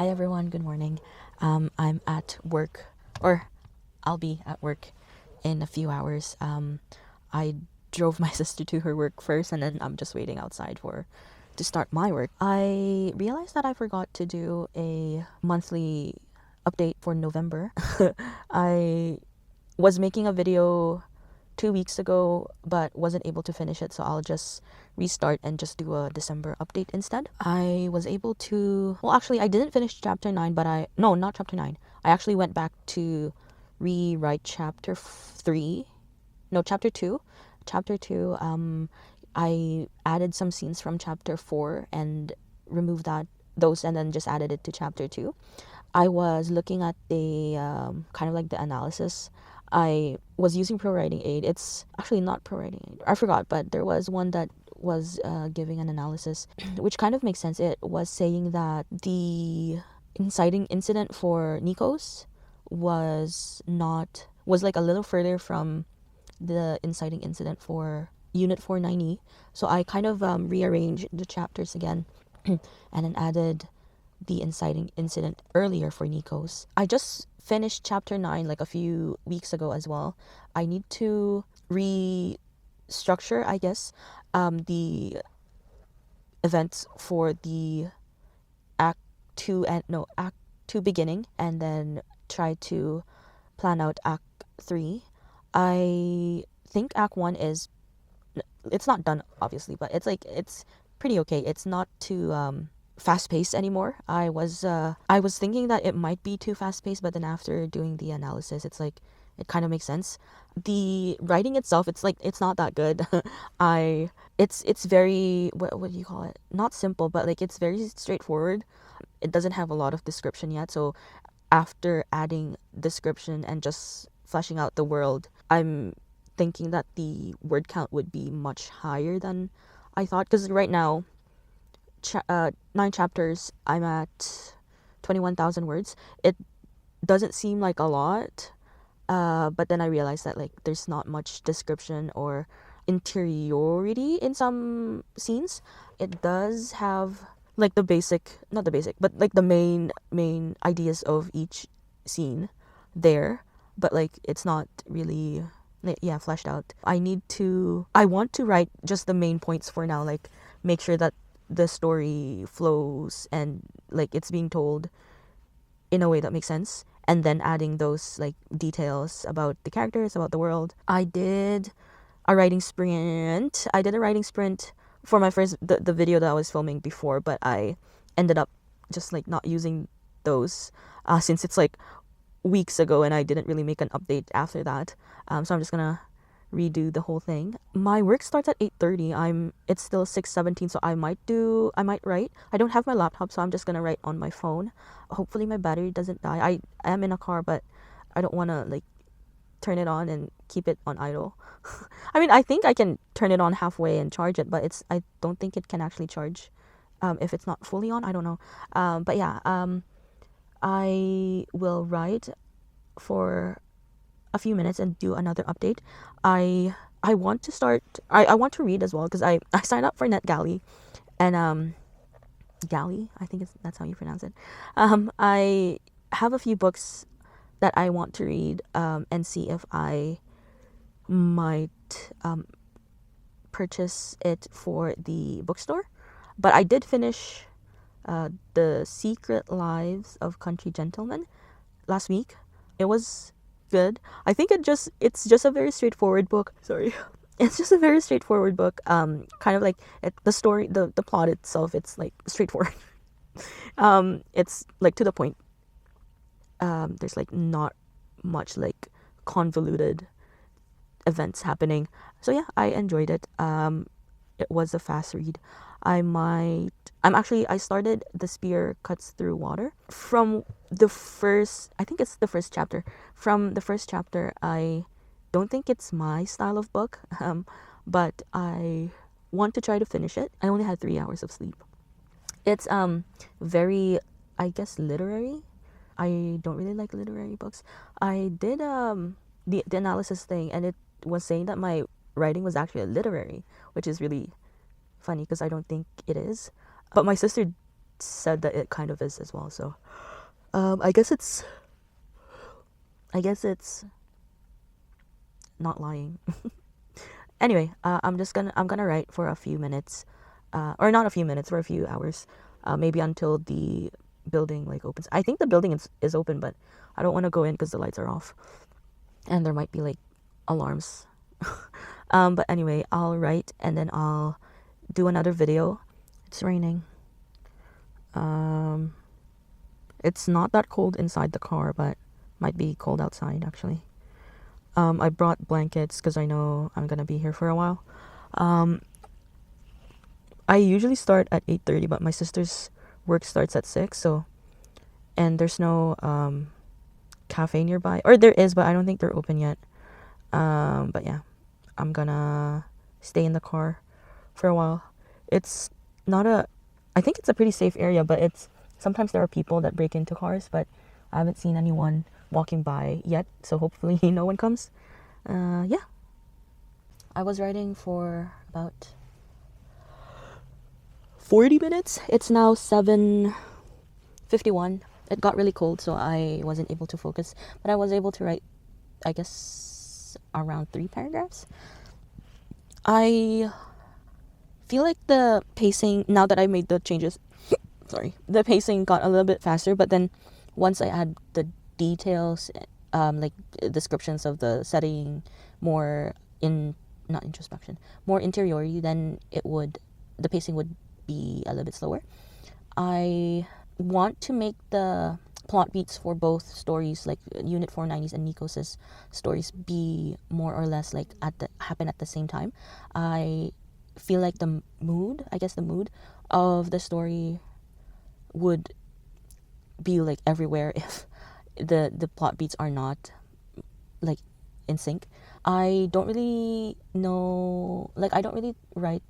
Hi everyone, good morning. I'm at work, or I'll be at work in a few hours. I drove my sister to her work first, and then I'm just waiting outside for to start my work. I realized that I forgot to do a monthly update for November. I was making a video 2 weeks ago but wasn't able to finish it, so I'll just restart and just do a December update instead. I was able to, well, actually I didn't finish chapter 9, but no, not chapter 9. I actually went back to rewrite chapter 3. No, chapter 2. Chapter 2, I added some scenes from chapter 4 and removed those and then just added it to chapter 2. I was looking at the kind of like the analysis. I was using ProWriting Aid. It's actually not ProWriting Aid. I forgot, but there was one that was giving an analysis, which kind of makes sense. It was saying that the inciting incident for Nikos was like a little further from the inciting incident for Unit 490. So I kind of rearranged the chapters again and then added the inciting incident earlier for Nikos. I just finished chapter 9 like a few weeks ago as well. I need to restructure, I guess, the events for the Act 2 beginning, and then try to plan out Act 3. I think Act 1 it's not done obviously, but it's pretty okay. It's not too fast paced anymore. I was thinking that it might be too fast paced, but then after doing the analysis, it's like it kind of makes sense. The writing itself, it's not that good. It's very, what do you call it? Not simple, but like it's very straightforward. It doesn't have a lot of description yet, so after adding description and just fleshing out the world, I'm thinking that the word count would be much higher than I thought, because right now 9 chapters, I'm at 21,000 words. It doesn't seem like a lot, but then I realized that like there's not much description or interiority in some scenes. It does have like the basic, not the basic, but like the main ideas of each scene there, but like it's not really fleshed out. I want to write just the main points for now, like make sure that the story flows and like it's being told in a way that makes sense, and then adding those like details about the characters, about the world. I did a writing sprint. For my first the video that I was filming before, but I ended up just like not using those since it's like weeks ago and I didn't really make an update after that. So I'm just gonna redo the whole thing. My work starts at 8:30. It's still 6:17, so I might write. I don't have my laptop, so I'm just gonna write on my phone. Hopefully my battery doesn't die. I am in a car, but I don't want to like turn it on and keep it on idle. I mean, I think I can turn it on halfway and charge it, but I don't think it can actually charge if it's not fully on. I don't know. But yeah, I will write for a few minutes and do another update. I want to start. I want to read as well, because I signed up for NetGalley, and Galley, I think that's how you pronounce it. I have a few books that I want to read and see if I might purchase it for the bookstore. But I did finish The Secret Lives of Country Gentlemen last week. It was good. I think it's just a very straightforward book. Sorry. It's just a very straightforward book. Kind of like the story, the plot itself, it's like straightforward. It's like to the point. There's like not much like convoluted events happening. So yeah, I enjoyed it. It was a fast read. I started The Spear Cuts Through Water. From I think it's the first chapter. From the first chapter, I don't think it's my style of book, but I want to try to finish it. I only had 3 hours of sleep. It's very, I guess, literary. I don't really like literary books. I did the analysis thing, and it was saying that my writing was actually literary, which is really funny because I don't think it is. But my sister said that it kind of is as well. So I guess it's not lying. Anyway, I'm gonna write for a few minutes, or not a few minutes, for a few hours, maybe until the building like opens. I think the building is open, but I don't want to go in because the lights are off, and there might be like alarms. But anyway, I'll write and then I'll do another video. It's raining. It's not that cold inside the car, but might be cold outside actually. I brought blankets because I know I'm gonna be here for a while. I usually start at 8:30, but my sister's work starts at 6, so, and there's no cafe nearby, or there is, but I don't think they're open yet. But yeah, I'm gonna stay in the car for a while. It's not I think it's a pretty safe area, but sometimes there are people that break into cars, but I haven't seen anyone walking by yet, so hopefully no one comes. Yeah. I was writing for about 40 minutes. It's now 7:51. It got really cold, so I wasn't able to focus, but I was able to write, I guess, around 3 paragraphs. I feel like the pacing, now that I made the changes, sorry, the pacing got a little bit faster, but then once I add the details, like descriptions of the setting, more not introspection, more interiority, then the pacing would be a little bit slower. I want to make the plot beats for both stories, like Unit 490's and Nikos' stories, be more or less like happen at the same time. I feel like the mood of the story would be like everywhere if the plot beats are not like in sync. I don't really know, like I don't really write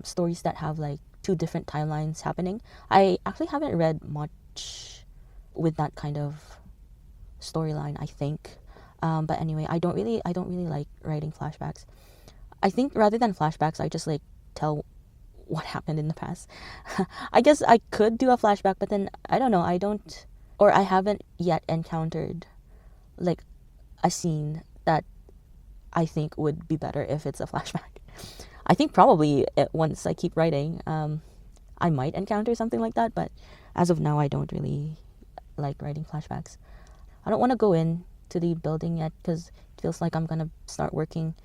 stories that have like 2 different timelines happening. I actually haven't read much with that kind of storyline, I think. But anyway, I don't really like writing flashbacks. I think rather than flashbacks, I just like tell what happened in the past. I guess I could do a flashback, but then I don't know, I haven't yet encountered like a scene that I think would be better if it's a flashback. I think probably once I keep writing, I might encounter something like that, but as of now, I don't really like writing flashbacks. I don't want to go in to the building yet because it feels like I'm gonna start working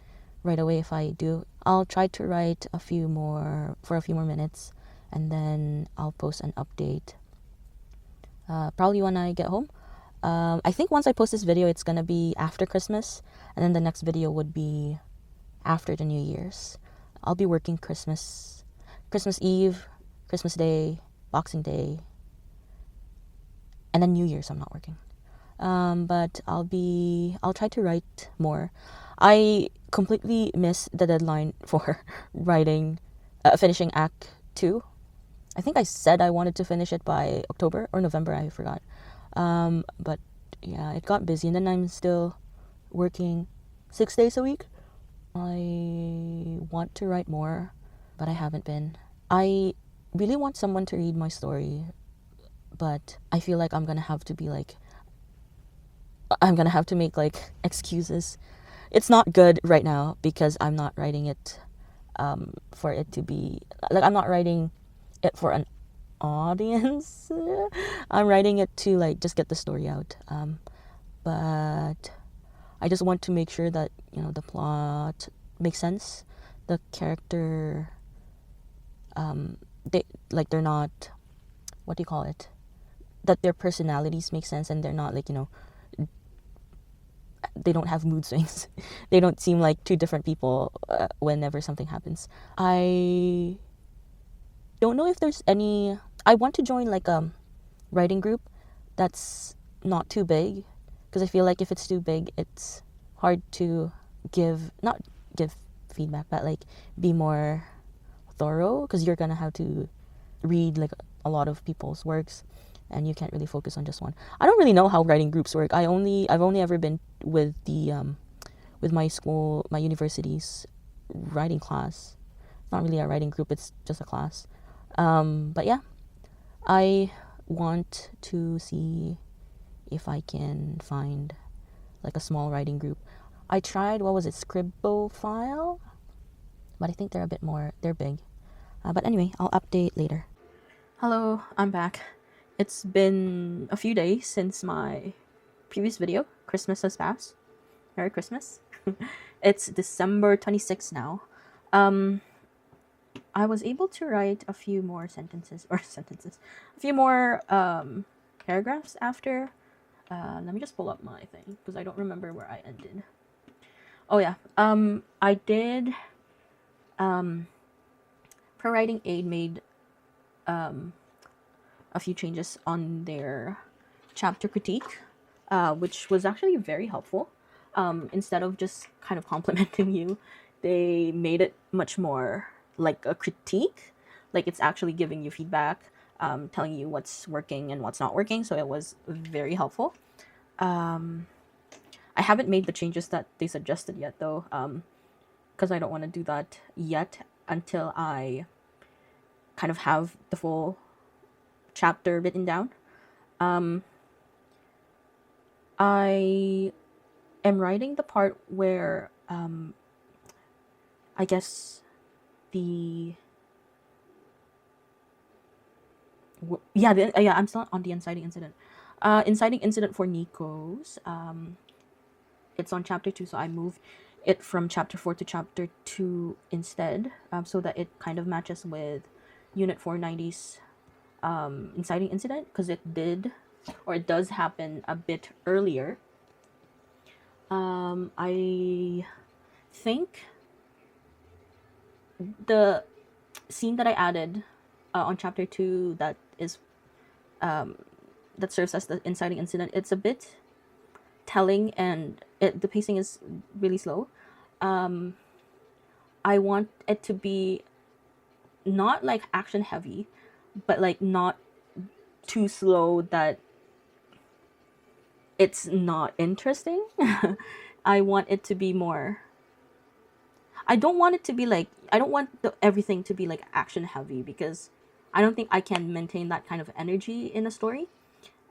right away if I do. I'll try to write for a few more minutes, and then I'll post an update probably when I get home. I think once I post this video, it's gonna be after Christmas, and then the next video would be after the New Year's. I'll be working Christmas Eve, Christmas Day, Boxing Day, and then New Year's I'm not working. But I'll try to write more. I completely missed the deadline for finishing Act 2. I think I said I wanted to finish it by October or November, I forgot. But yeah, it got busy, and then I'm still working 6 days a week. I want to write more, but I haven't been. I really want someone to read my story, but I feel like I'm gonna have to make like excuses. It's not good right now because I'm not writing it for it to be like, I'm not writing it for an audience. I'm writing it to like just get the story out. But I just want to make sure that, the plot makes sense. The character, they're not, what do you call it? That their personalities make sense, and they're not like, they don't have mood swings. They don't seem like 2 different people whenever something happens. I don't know if there's any. I want to join like a writing group that's not too big, because I feel like if it's too big, it's hard to not give feedback, but like be more thorough, because you're gonna have to read like a lot of people's works, and you can't really focus on just one. I don't really know how writing groups work. I've only ever been with with my university's writing class. It's not really a writing group, it's just a class. But yeah, I want to see if I can find like a small writing group. I tried, what was it, Scribophile? But I think they're a bit more, they're big. But anyway, I'll update later. Hello, I'm back. It's been a few days since my previous video. Christmas has passed. Merry Christmas. It's December 26th now. I was able to write a few more a few more paragraphs after. Let me just pull up my thing because I don't remember where I ended. Oh yeah, I did. Pro Writing Aid made a few changes on their chapter critique, which was actually very helpful. Instead of just kind of complimenting you, they made it much more like a critique. Like it's actually giving you feedback, telling you what's working and what's not working. So it was very helpful. I haven't made the changes that they suggested yet, though, because I don't want to do that yet until I kind of have the full chapter written down. I am writing the part where I guess I'm still on the inciting incident. Inciting incident for Nikos. It's on chapter 2, so I moved it from chapter 4 to chapter 2 instead, so that it kind of matches with Unit 490's inciting incident, because it does happen a bit earlier. I think the scene that I added on chapter 2 that serves as the inciting incident, it's a bit telling, and the pacing is really slow. I want it to be not like action heavy, but like not too slow that it's not interesting. I want it to be more. I don't want it to be like, I don't want everything to be like action heavy, because I don't think I can maintain that kind of energy in a story.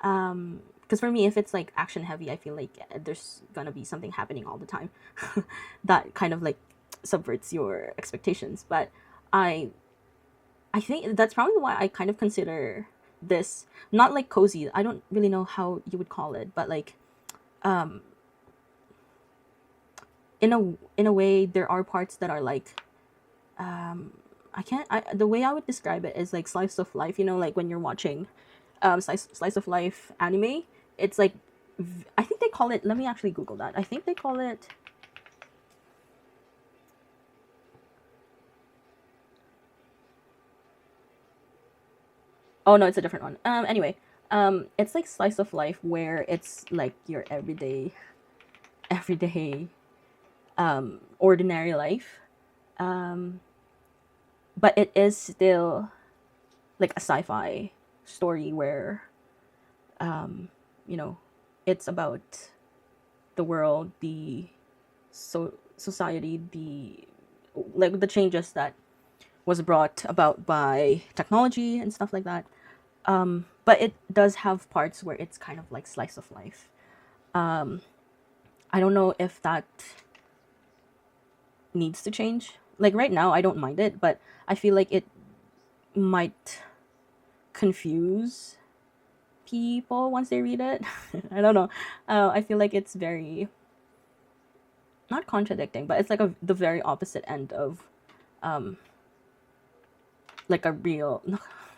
Because for me, if it's like action heavy, I feel like there's gonna be something happening all the time that kind of like subverts your expectations. But I think that's probably why I kind of consider this not like cozy. I don't really know how you would call it, but like in a way, there are parts that are like the way I would describe it is like slice of life. You know, like when you're watching slice of life anime, it's like I think they call it. Let me actually Google that. I think they call it. Oh no, it's a different one. Anyway, it's like slice of life where it's like your everyday, ordinary life, but it is still like a sci-fi story where, you know, it's about the world, the society, the changes that was brought about by technology and stuff like that. But it does have parts where it's kind of like slice of life. I don't know if that needs to change. Like right now, I don't mind it, but I feel like it might confuse people once they read it. I don't know. I feel like it's very not contradicting, but it's like the very opposite end of like a real,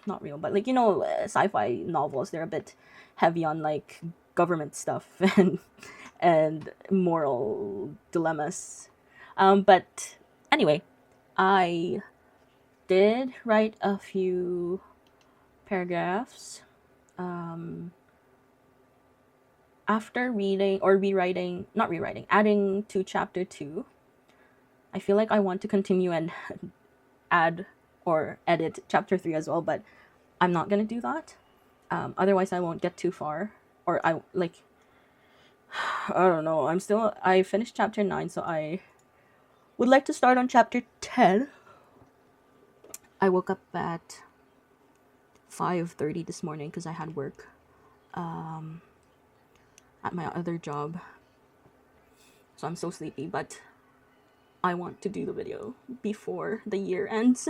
not real, but like, you know, sci-fi novels. They're a bit heavy on like government stuff and moral dilemmas. But anyway, I did write a few paragraphs after reading or rewriting, not rewriting, adding to chapter 2. I feel like I want to continue and add or edit chapter 3 as well, but I'm not gonna do that. Otherwise I won't get too far, or I don't know. I finished chapter 9, so I would like to start on chapter 10. I woke up at 5:30 this morning because I had work at my other job. So I'm so sleepy, but I want to do the video before the year ends.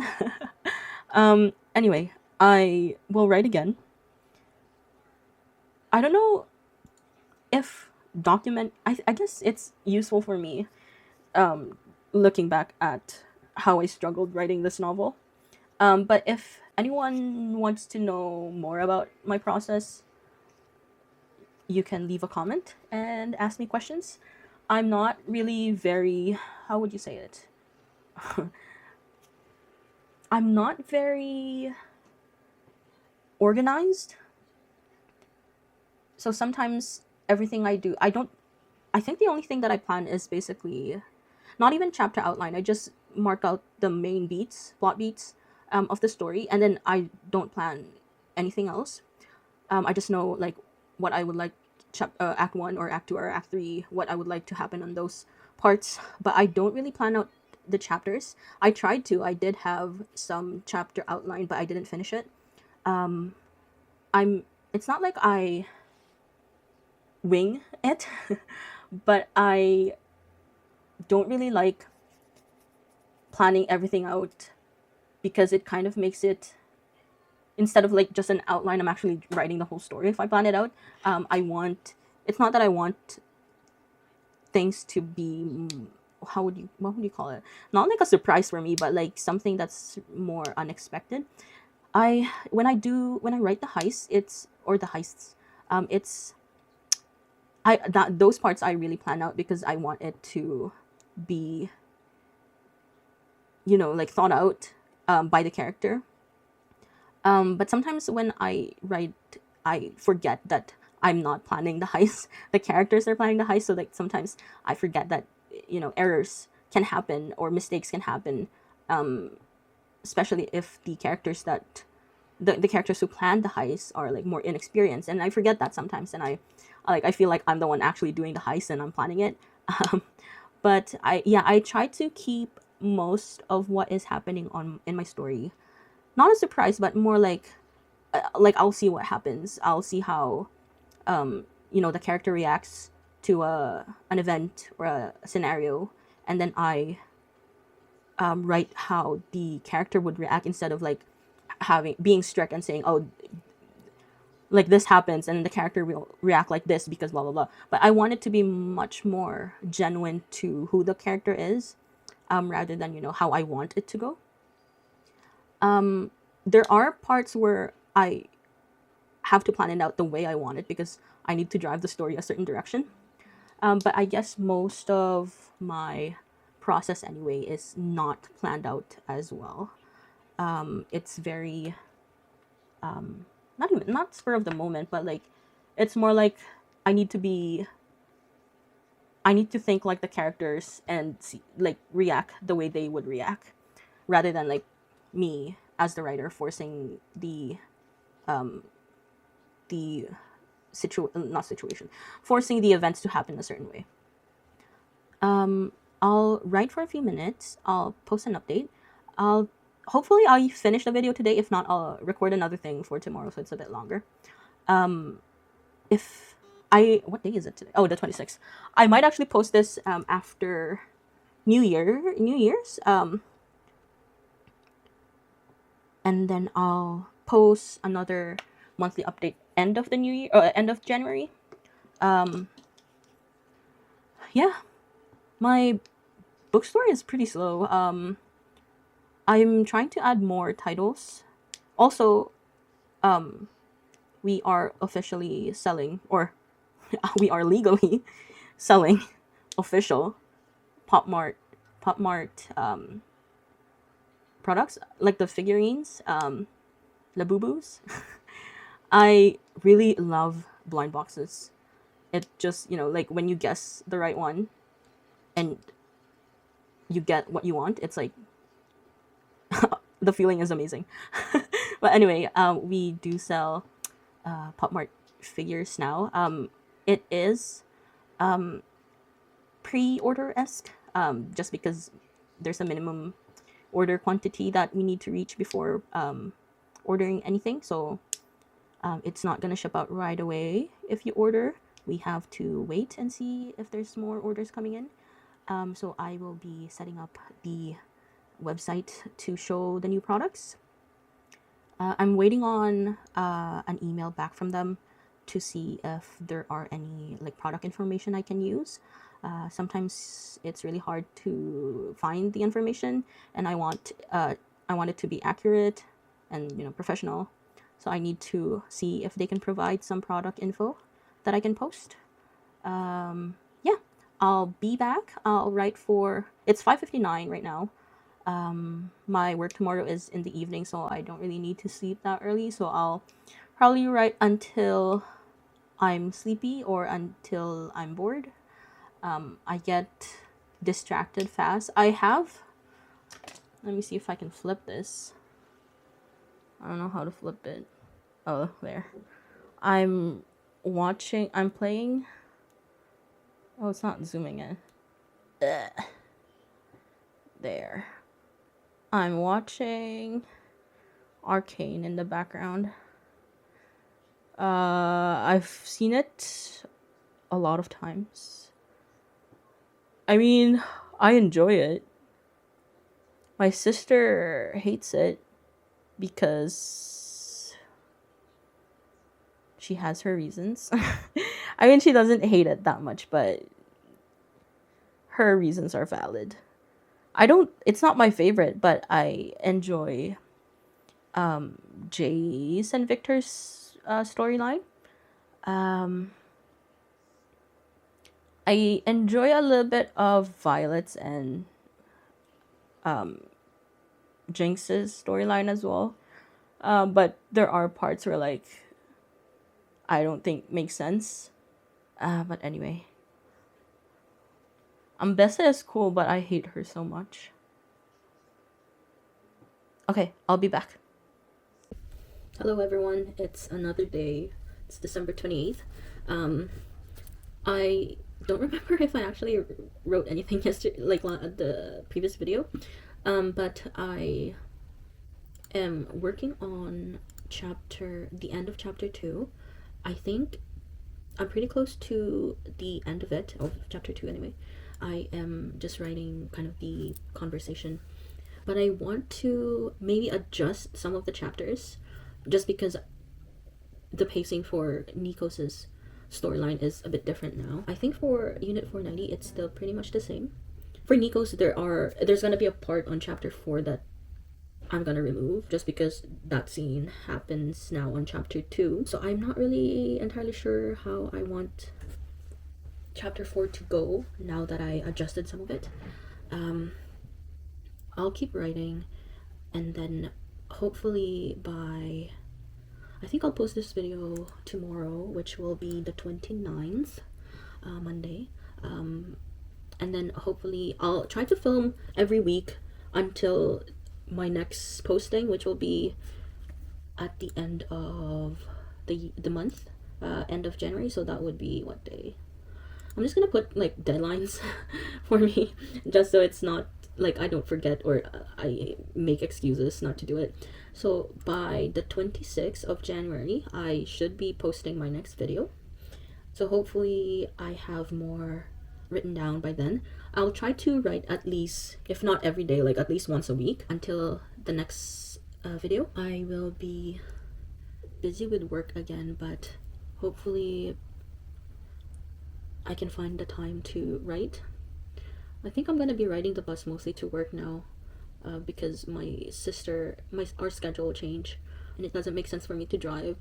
Anyway, I will write again. I don't know if I guess it's useful for me looking back at how I struggled writing this novel. But if anyone wants to know more about my process, you can leave a comment and ask me questions. I'm not really very, how would you say it? I'm not very organized. So sometimes everything I do, I think the only thing that I plan is basically not even chapter outline. I just mark out the main beats, plot beats of the story, and then I don't plan anything else. I just know like what I would like act 1 or act 2 or act 3, what I would like to happen on those parts, but I don't really plan out the chapters. I tried to. I did have some chapter outline, but I didn't finish it. It's not like I wing it, but I don't really like planning everything out because it kind of makes it, instead of like just an outline, I'm actually writing the whole story if I plan it out. It's not that I want things to be, what would you call it? Not like a surprise for me, but like something that's more unexpected. When I write the heist, the heists, it's those parts I really plan out because I want it to be, like thought out by the character. But sometimes when I write, I forget that I'm not planning the heist. The characters are planning the heist, so like sometimes I forget that errors can happen or mistakes can happen, especially if the characters that the characters who plan the heist are like more inexperienced, and I forget that sometimes, and I feel like I'm the one actually doing the heist and I'm planning it. But I try to keep most of what is happening in my story not a surprise, but more like I'll see what happens. I'll see how the character reacts to an event or a scenario, and then I write how the character would react instead of like being strict and saying, oh, like this happens and the character will react like this because blah blah blah. But I want it to be much more genuine to who the character is, rather than how I want it to go. There are parts where I have to plan it out the way I want it because I need to drive the story a certain direction. But I guess most of my process anyway is not planned out as well. It's very not spur of the moment, but like it's more like I need to think like the characters and like react the way they would react, rather than like me as the writer forcing forcing the events to happen a certain way. I'll write for a few minutes. I'll post an update. Hopefully I'll finish the video today. If not, I'll record another thing for tomorrow, so it's a bit longer. What day is it today? Oh, the 26th. I might actually post this after New Year's. And then I'll post another monthly update end of the new year, end of January. Yeah, my bookstore is pretty slow. I'm trying to add more titles. Also, we are officially selling, or we are legally selling official Pop Mart products, like the figurines, Labubus. I really love blind boxes. It just, like when you guess the right one and you get what you want, it's like the feeling is amazing. But anyway, we do sell Pop Mart figures now. It is pre-order-esque, just because there's a minimum order quantity that we need to reach before ordering anything, so it's not gonna ship out right away. If you order, we have to wait and see if there's more orders coming in. So I will be setting up the website to show the new products. I'm waiting on an email back from them to see if there are any like product information I can use. Sometimes it's really hard to find the information, and I want it to be accurate and professional. So I need to see if they can provide some product info that I can post. Yeah, I'll be back. I'll write for it's 5:59 right now. My work tomorrow is in the evening, so I don't really need to sleep that early. So I'll probably write until I'm sleepy or until I'm bored. I get distracted fast. Let me see if I can flip this. I don't know how to flip it. Oh, there. I'm playing. Oh, it's not zooming in. Ugh. There. I'm watching Arcane in the background. I've seen it a lot of times. I mean, I enjoy it. My sister hates it because she has her reasons. I mean, she doesn't hate it that much, but her reasons are valid. It's not my favorite, but I enjoy Jace and Victor's storyline. I enjoy a little bit of Violet's and Jinx's storyline as well. But there are parts where like I don't think makes sense. But anyway. Ambessa is cool, but I hate her so much. Okay, I'll be back. Hello everyone, it's another day. It's December 28th. I don't remember if I actually wrote anything yesterday, like the previous video. But I am working on the end of chapter 2. I think I'm pretty close to the end of it, of chapter 2 anyway. I am just writing kind of the conversation, but I want to maybe adjust some of the chapters just because the pacing for Nikos' storyline is a bit different now. I think for Unit 490 it's still pretty much the same. For Nikos, there's gonna be a part on chapter 4 that I'm gonna remove just because that scene happens now on chapter 2. So I'm not really entirely sure how I want chapter 4 to go now that I adjusted some of it. I'll keep writing, and then hopefully I think I'll post this video tomorrow, which will be the 29th, Monday. And then hopefully I'll try to film every week until my next posting, which will be at the end of the month, end of January. So that would be what day? I'm just gonna put like deadlines for me, just so it's not like I don't forget or I make excuses not to do it. So by the 26th of January, I should be posting my next video. So hopefully I have more written down by then. I'll try to write at least, if not every day, like at least once a week until the next video. I will be busy with work again, but hopefully I can find the time to write. I think I'm gonna be riding the bus mostly to work now, because our schedule changed, and it doesn't make sense for me to drive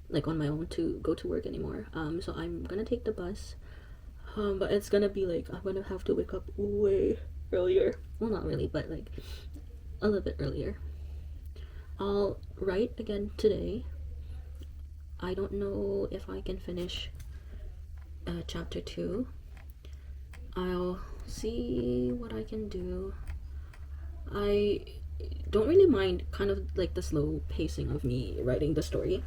like on my own to go to work anymore. So I'm gonna take the bus, but it's gonna be like I'm gonna have to wake up way earlier. Well, not really, but like a little bit earlier. I'll write again today. I don't know if I can finish chapter 2. I'll see what I can do. I don't really mind kind of like the slow pacing of me writing the story,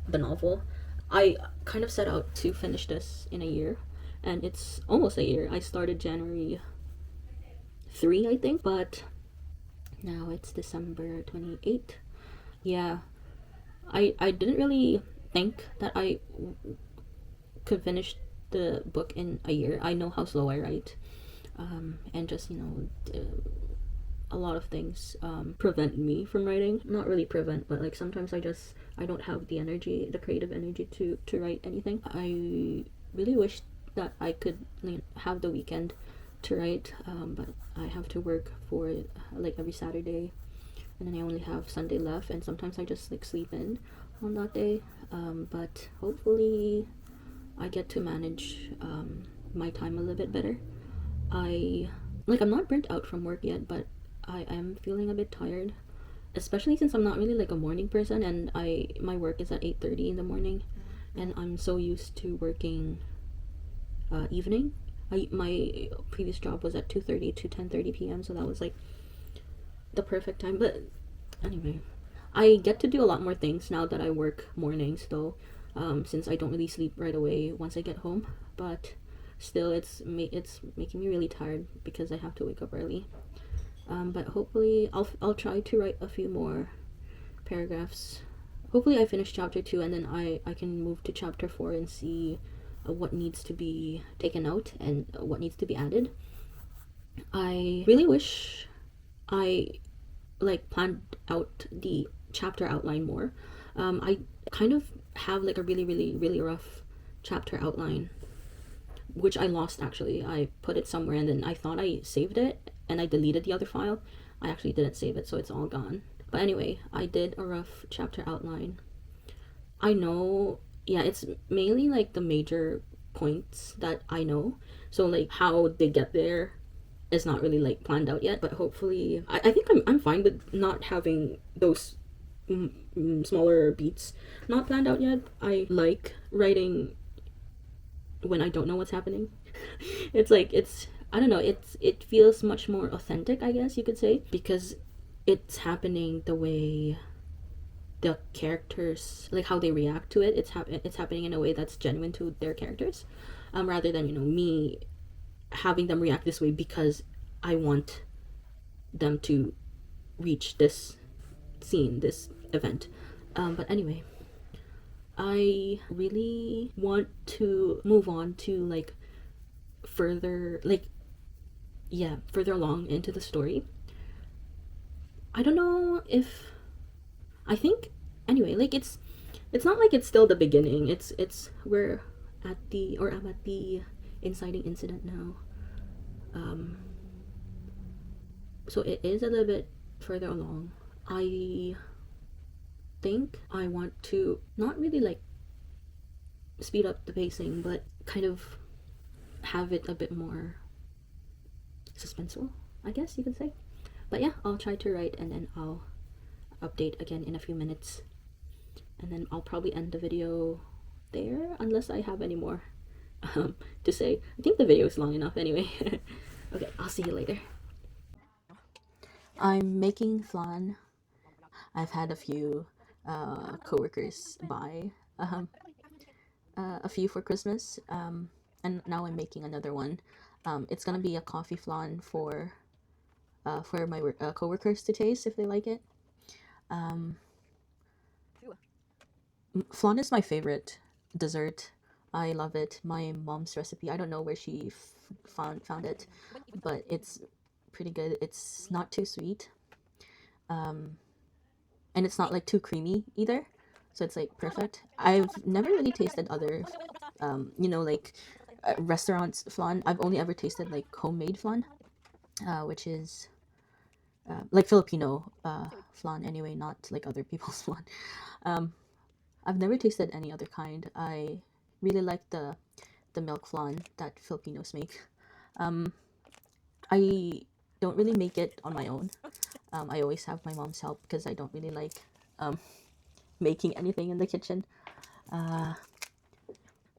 the novel. I kind of set out to finish this in a year, and it's almost a year. I started January 3, I think, but now it's December 28th. Yeah, I didn't really think that I could finish the book in a year. I know how slow I write, and just a lot of things prevent me from writing. Not really prevent, but like sometimes I don't have the energy, the creative energy to write anything. I really wish that I could have the weekend to write, but I have to work for like every Saturday, and then I only have Sunday left, and sometimes I just like sleep in on that day. But hopefully, I get to manage my time a little bit better. I'm not burnt out from work yet, but I am feeling a bit tired, especially since I'm not really like a morning person, and I my work is at 8:30 in the morning, and I'm so used to working evening. My previous job was at 2:30 to 10:30 p.m., so that was like the perfect time. But anyway, I get to do a lot more things now that I work mornings, though, since I don't really sleep right away once I get home. But still, it's making me really tired because I have to wake up early. But hopefully, I'll try to write a few more paragraphs. Hopefully, I finish chapter 2, and then I can move to chapter 4 and see what needs to be taken out and what needs to be added. I really wish I like planned out the chapter outline more. I kind of have like a really, really, really rough chapter outline, which I lost actually. I put it somewhere and then I thought I saved it and I deleted the other file. I actually didn't save it, so it's all gone. But anyway, I did a rough chapter outline. I know, yeah, it's mainly like the major points that I know. So, like, how they get there is not really like planned out yet, but hopefully, I think I'm fine with not having those smaller beats not planned out yet. I like writing when I don't know what's happening. I don't know, it feels much more authentic, I guess you could say, because it's happening the way the characters, like how they react to it. It's happening in a way that's genuine to their characters, rather than me having them react this way because I want them to reach this scene, this event. But anyway, I really want to move on to like further, like, yeah, further along into the story. I don't know if I think anyway, like it's not like it's still the beginning. It's we're at the or I'm at the inciting incident now. Um, so it is a little bit further along. I think I want to not really like speed up the pacing, but kind of have it a bit more suspenseful, I guess you could say. But yeah, I'll try to write and then I'll update again in a few minutes. And then I'll probably end the video there unless I have any more to say. I think the video is long enough anyway. Okay, I'll see you later. I'm making flan. I've had a few coworkers buy um, a few for Christmas, and now I'm making another one. It's gonna be a coffee flan for my coworkers to taste if they like it. Um, Flan is my favorite dessert. I love it. My mom's recipe. I don't know where she found it, but it's pretty good. It's not too sweet, um, and it's not like too creamy either. So it's like perfect. I've never really tasted other, like restaurants flan. I've only ever tasted like homemade flan, which is like Filipino flan anyway, not like other people's flan. Um, I've never tasted any other kind. I really like the milk flan that Filipinos make. Um, I don't really make it on my own. I always have my mom's help because I don't really like um, making anything in the kitchen. Uh,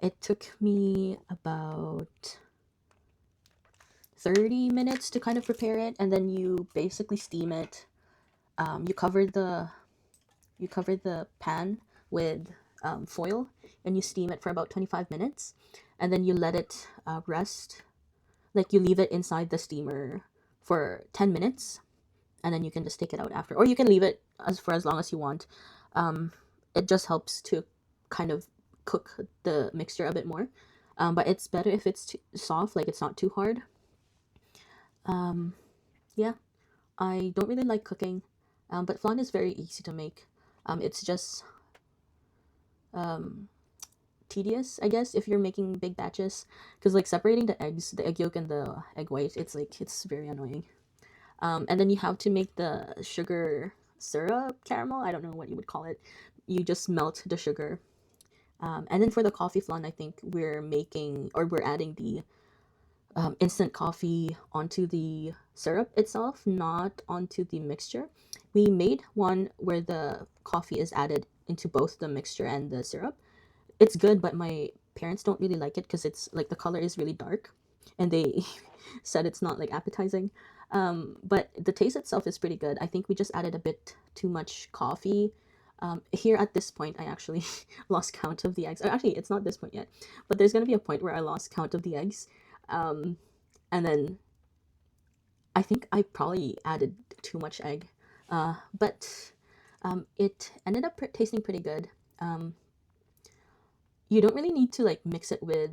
it took me about 30 minutes to kind of prepare it, and then you basically steam it. You cover the pan with foil, and you steam it for about 25 minutes, and then you let it rest. Like you leave it inside the steamer for 10 minutes, and then you can just take it out after, or you can leave it as long as you want. Um, it just helps to kind of cook the mixture a bit more. But it's better if it's too soft, like it's not too hard. Um, yeah, I don't really like cooking, but flan is very easy to make. It's just um, tedious, I guess, if you're making big batches, because like separating the eggs, the egg yolk and the egg white, it's very annoying. And then you have to make the sugar syrup caramel. I don't know what you would call it. You just melt the sugar. And then for the coffee flan, I think we're adding the instant coffee onto the syrup itself, not onto the mixture. We made one where the coffee is added into both the mixture and the syrup. It's good, but my parents don't really like it because it's like the color is really dark, and they said it's not like appetizing. But the taste itself is pretty good. I think we just added a bit too much coffee. Here at this point, I actually lost count of the eggs. Actually, it's not this point yet, but there's gonna be a point where I lost count of the eggs, um, and then I think I probably added too much egg. But it ended up tasting pretty good. Um, you don't really need to like mix it with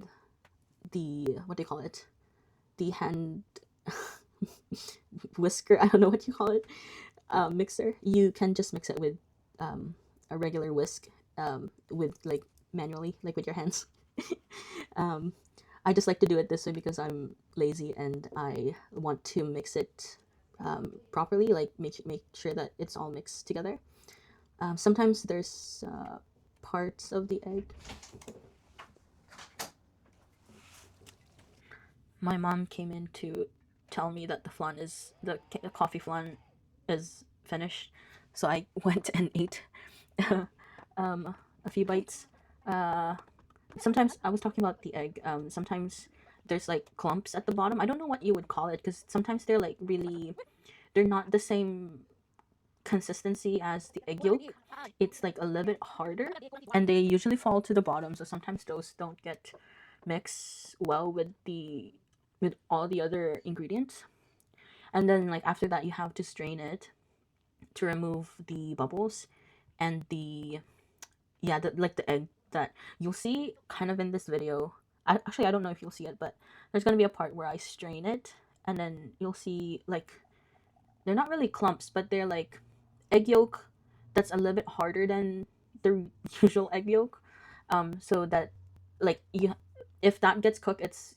the what do you call it, the hand whisker, I don't know what you call it, mixer. You can just mix it with um, a regular whisk, with like manually, like with your hands. um, I just like to do it this way because I'm lazy and I want to mix it properly, like make sure that it's all mixed together. Sometimes there's parts of the egg. My mom came in to tell me that the coffee flan is finished, so I went and ate a few bites. Uh, Sometimes I was talking about the egg. Sometimes there's like clumps at the bottom. I don't know what you would call it because sometimes they're not the same consistency as the egg yolk. It's like a little bit harder, and they usually fall to the bottom. So sometimes those don't get mixed well with the with all the other ingredients. And then like after that, you have to strain it to remove the bubbles and the yeah, like the egg that you'll see kind of in this video. Actually, I don't know if you'll see it, but there's gonna be a part where I strain it, and then you'll see like they're not really clumps, but they're like egg yolk that's a little bit harder than the usual egg yolk. So that like you, if that gets cooked, it's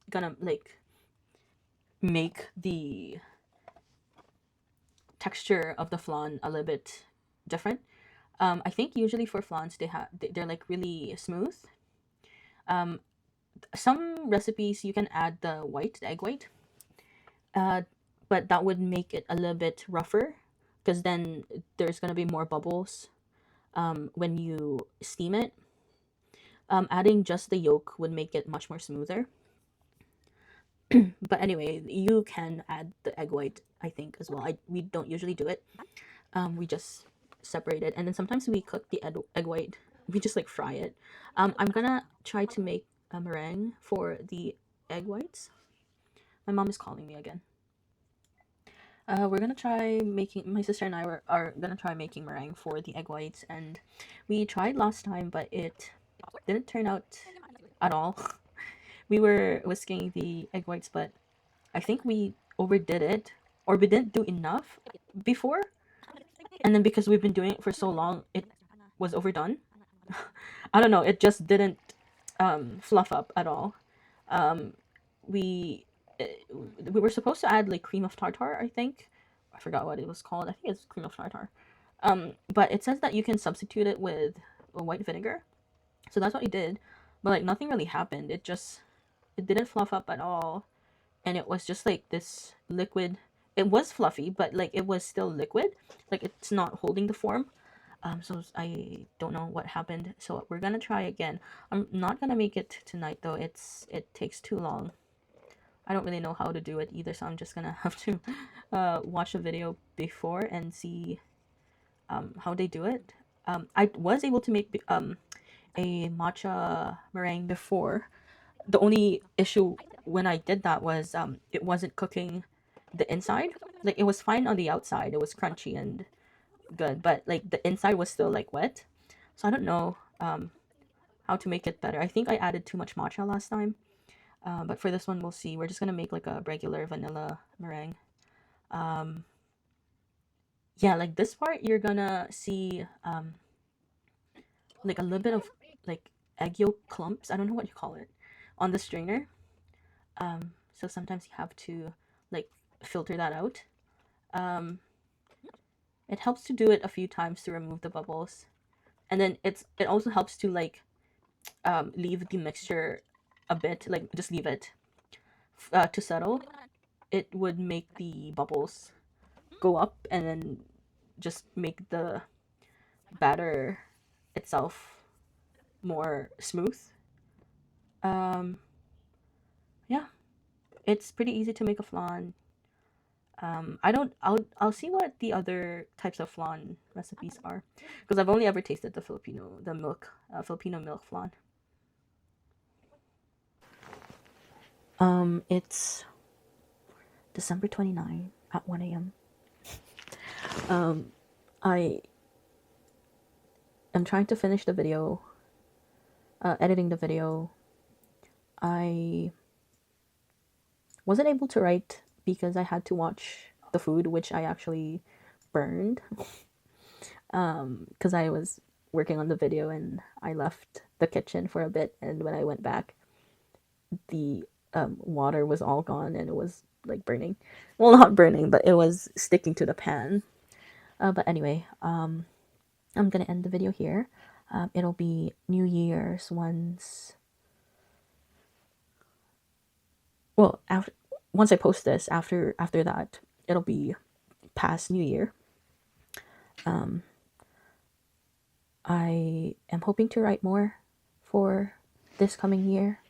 gonna like make the texture of the flan a little bit different. I think usually for flans they're like really smooth. Um, some recipes you can add the egg white, uh, but that would make it a little bit rougher because then there's gonna be more bubbles when you steam it. Adding just the yolk would make it much more smoother. But anyway, you can add the egg white, I think, as well. We don't usually do it. We just separate it, and then sometimes we cook the egg white. We just like fry it. I'm gonna try to make a meringue for the egg whites. My mom is calling me again. We're gonna try making. My sister and are gonna try making meringue for the egg whites, and we tried last time, but it didn't turn out at all. We were whisking the egg whites, but I think we overdid it, or we didn't do enough before, and then because we've been doing it for so long, it was overdone. I don't know. It just didn't fluff up at all. Um, we uh, we were supposed to add like cream of tartar. I think I forgot what it was called. I think it's cream of tartar. But it says that you can substitute it with a white vinegar. So that's what we did. But like nothing really happened. It didn't fluff up at all, and it was just like this liquid. It was fluffy, but like it was still liquid. Like it's not holding the form. So I don't know what happened. So we're gonna try again. I'm not gonna make it tonight though. It takes too long. I don't really know how to do it either, so I'm just gonna have to watch a video before and see how they do it. I was able to make a matcha meringue before. The only issue when I did that was it wasn't cooking the inside. Like it was fine on the outside. It was crunchy and good, but like the inside was still like wet. So I don't know how to make it better. I think I added too much matcha last time. But for this one, we'll see. We're just gonna make like a regular vanilla meringue. Um, yeah, like this part, you're gonna see like a little bit of like egg yolk clumps. I don't know what you call it on the strainer. So sometimes you have to like filter that out. Um, it helps to do it a few times to remove the bubbles, and then it also helps to like leave the mixture a bit, like just leave it to settle. It would make the bubbles go up and then just make the batter itself more smooth. Um, yeah, it's pretty easy to make a flan. I don't. I'll see what the other types of flan recipes are, because I've only ever tasted the milk, Filipino milk flan. It's December 29 at 1 a.m. I am trying to finish the video, editing the video. I wasn't able to write because I had to watch the food, which I actually burned because I was working on the video and I left the kitchen for a bit. And when I went back, the water was all gone and it was like burning. Well, not burning, but it was sticking to the pan. But anyway, I'm gonna end the video here. It'll be New Year's once. Well, after once I post this, after that, it'll be past New Year. I am hoping to write more for this coming year.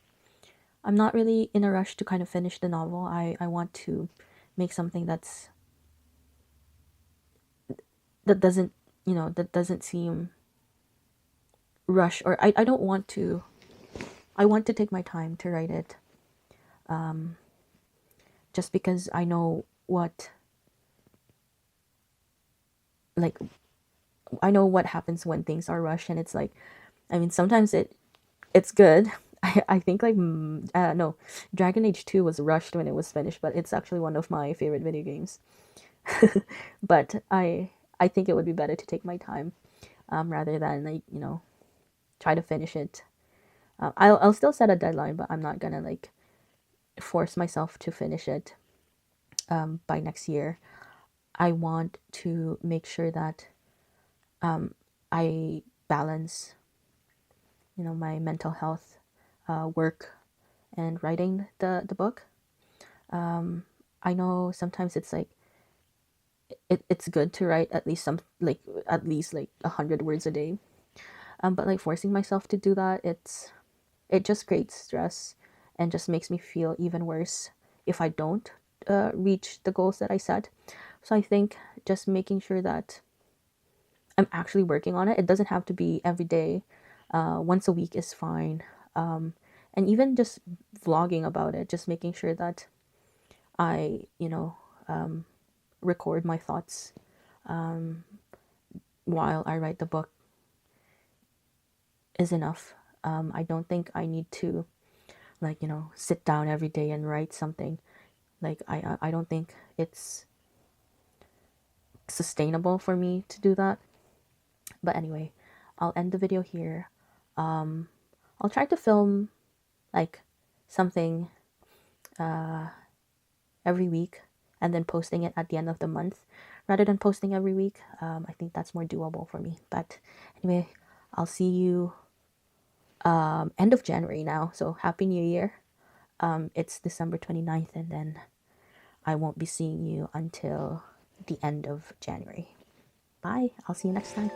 I'm not really in a rush to kind of finish the novel. I want to make something that doesn't, that doesn't seem rush, or I don't want to. I want to take my time to write it. Just because I know like I know what happens when things are rushed, and it's like, I mean, sometimes it's good. I think like no, Dragon Age 2 was rushed when it was finished, but it's actually one of my favorite video games. But I think it would be better to take my time, rather than like try to finish it. I'll still set a deadline, but I'm not gonna like force myself to finish it by next year. I want to make sure that I balance, my mental health, work, and writing the book. I know sometimes it's like it's good to write at least at least like 100 words a day. But like forcing myself to do that, it just creates stress and just makes me feel even worse if I don't reach the goals that I set. So I think just making sure that I'm actually working on it. It doesn't have to be every day. Once a week is fine. And even just vlogging about it, just making sure that I, record my thoughts while I write the book is enough. I don't think I need to like, sit down every day and write something. Like I don't think it's sustainable for me to do that. But anyway, I'll end the video here. I'll try to film like something every week and then posting it at the end of the month rather than posting every week. I think that's more doable for me. But anyway, I'll see you end of January now. So Happy New Year. It's December 29th, and then I won't be seeing you until the end of January. Bye. I'll see you next time.